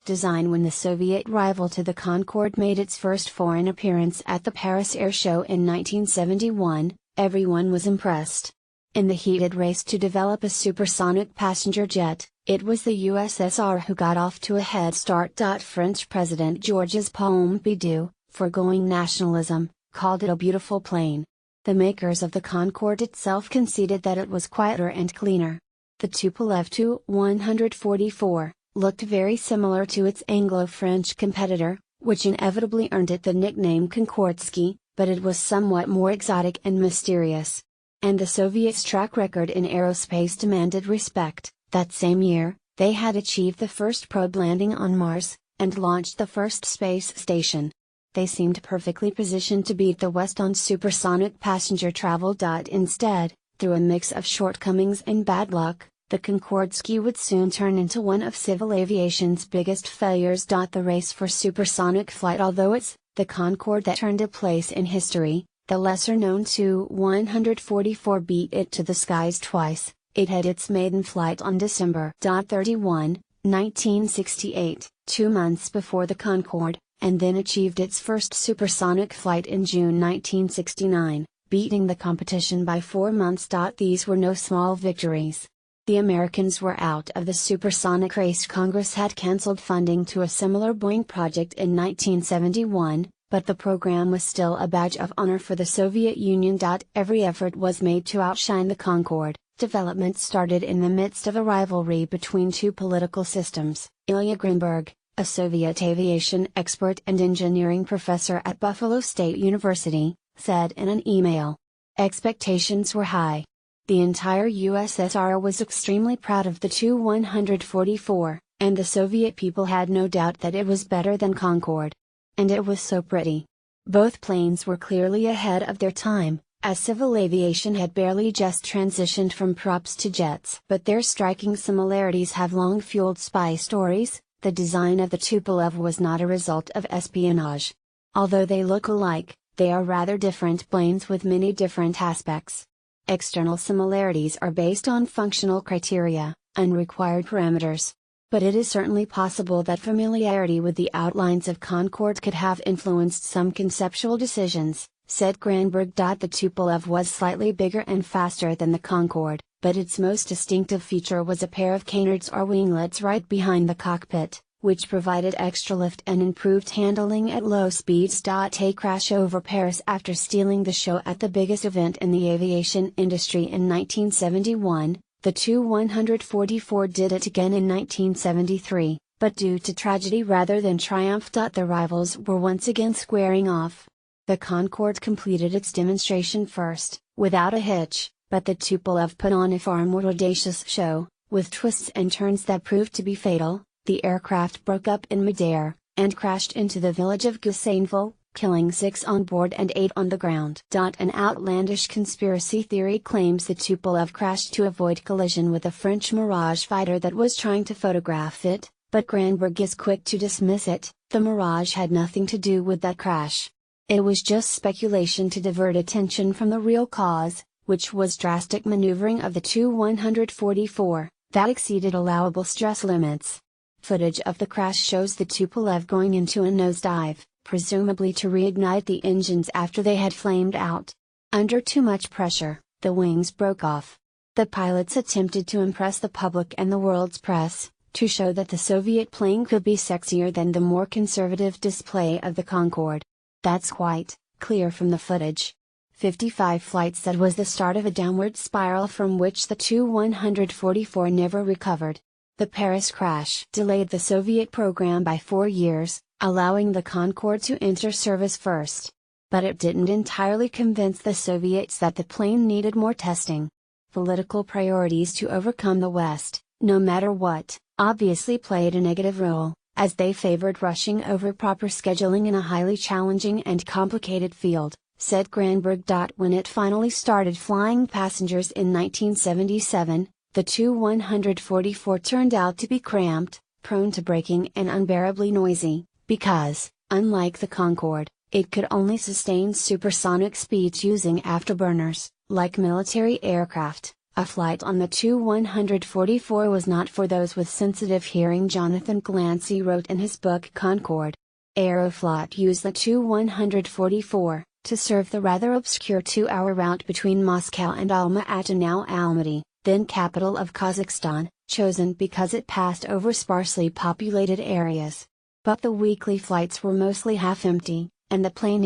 design. When the Soviet rival to the Concorde made its first foreign appearance at the Paris Air Show in 1971, everyone was impressed. In the heated race to develop a supersonic passenger jet, it was the USSR who got off to a head start. French President Georges Pompidou, foregoing nationalism, called it a beautiful plane. The makers of the Concorde itself conceded that it was quieter and cleaner. The Tupolev Tu-144 looked very similar to its Anglo-French competitor, which inevitably earned it the nickname Concordski, but it was somewhat more exotic and mysterious. And the Soviets' track record in aerospace demanded respect. That same year, they had achieved the first probe landing on Mars, and launched the first space station. They seemed perfectly positioned to beat the West on supersonic passenger travel. Instead, through a mix of shortcomings and bad luck, the Concordski would soon turn into one of civil aviation's biggest failures. The race for supersonic flight. Although it's the Concorde that turned a place in history, the lesser-known Tu-144 beat it to the skies twice. It had its maiden flight on December 31, 1968, 2 months before the Concorde, and then achieved its first supersonic flight in June 1969, beating the competition by 4 months. These were no small victories. The Americans were out of the supersonic race. Congress had cancelled funding to a similar Boeing project in 1971, but the program was still a badge of honor for the Soviet Union. Every effort was made to outshine the Concorde. Development started in the midst of a rivalry between two political systems. Ilya Grunberg, a Soviet aviation expert and engineering professor at Buffalo State University, said in an email. Expectations were high. The entire USSR was extremely proud of the Tu-144, and the Soviet people had no doubt that it was better than Concorde. And it was so pretty. Both planes were clearly ahead of their time, as civil aviation had barely just transitioned from props to jets. But their striking similarities have long fueled spy stories. The design of the Tupolev was not a result of espionage. Although they look alike, they are rather different planes with many different aspects. External similarities are based on functional criteria, unrequired parameters. But it is certainly possible that familiarity with the outlines of Concorde could have influenced some conceptual decisions, said Grunberg. The Tupolev was slightly bigger and faster than the Concorde, but its most distinctive feature was a pair of canards or winglets right behind the cockpit, which provided extra lift and improved handling at low speeds. A crash over Paris after stealing the show at the biggest event in the aviation industry in 1971. The Tu-144 did it again in 1973, but due to tragedy rather than triumph. The rivals were once again squaring off. The Concorde completed its demonstration first, without a hitch, but the Tupolev put on a far more audacious show, with twists and turns that proved to be fatal. The aircraft broke up in midair, and crashed into the village of Gousainville, killing 6 on board and 8 on the ground. An outlandish conspiracy theory claims the Tupolev crashed to avoid collision with a French Mirage fighter that was trying to photograph it, but Grunberg is quick to dismiss it. The Mirage had nothing to do with that crash. It was just speculation to divert attention from the real cause, which was drastic maneuvering of the Tu-144, that exceeded allowable stress limits. Footage of the crash shows the Tupolev going into a nosedive, presumably to reignite the engines after they had flamed out. Under too much pressure, the wings broke off. The pilots attempted to impress the public and the world's press, to show that the Soviet plane could be sexier than the more conservative display of the Concorde. That's quite clear from the footage. 55 flights. That was the start of a downward spiral from which the Tu-144 never recovered. The Paris crash delayed the Soviet program by 4 years, allowing the Concorde to enter service first. But it didn't entirely convince the Soviets that the plane needed more testing. Political priorities to overcome the West, no matter what, obviously played a negative role, as they favored rushing over proper scheduling in a highly challenging and complicated field, said Grunberg. When it finally started flying passengers in 1977, the Tu-144 turned out to be cramped, prone to braking and unbearably noisy, because, unlike the Concorde, it could only sustain supersonic speeds using afterburners, like military aircraft. A flight on the Tu-144 was not for those with sensitive hearing, Jonathan Glancy wrote in his book Concorde. Aeroflot used the Tu-144 to serve the rather obscure 2-hour route between Moscow and Alma-Ata, now Almaty, then capital of Kazakhstan, chosen because it passed over sparsely populated areas. But the weekly flights were mostly half empty, and the plane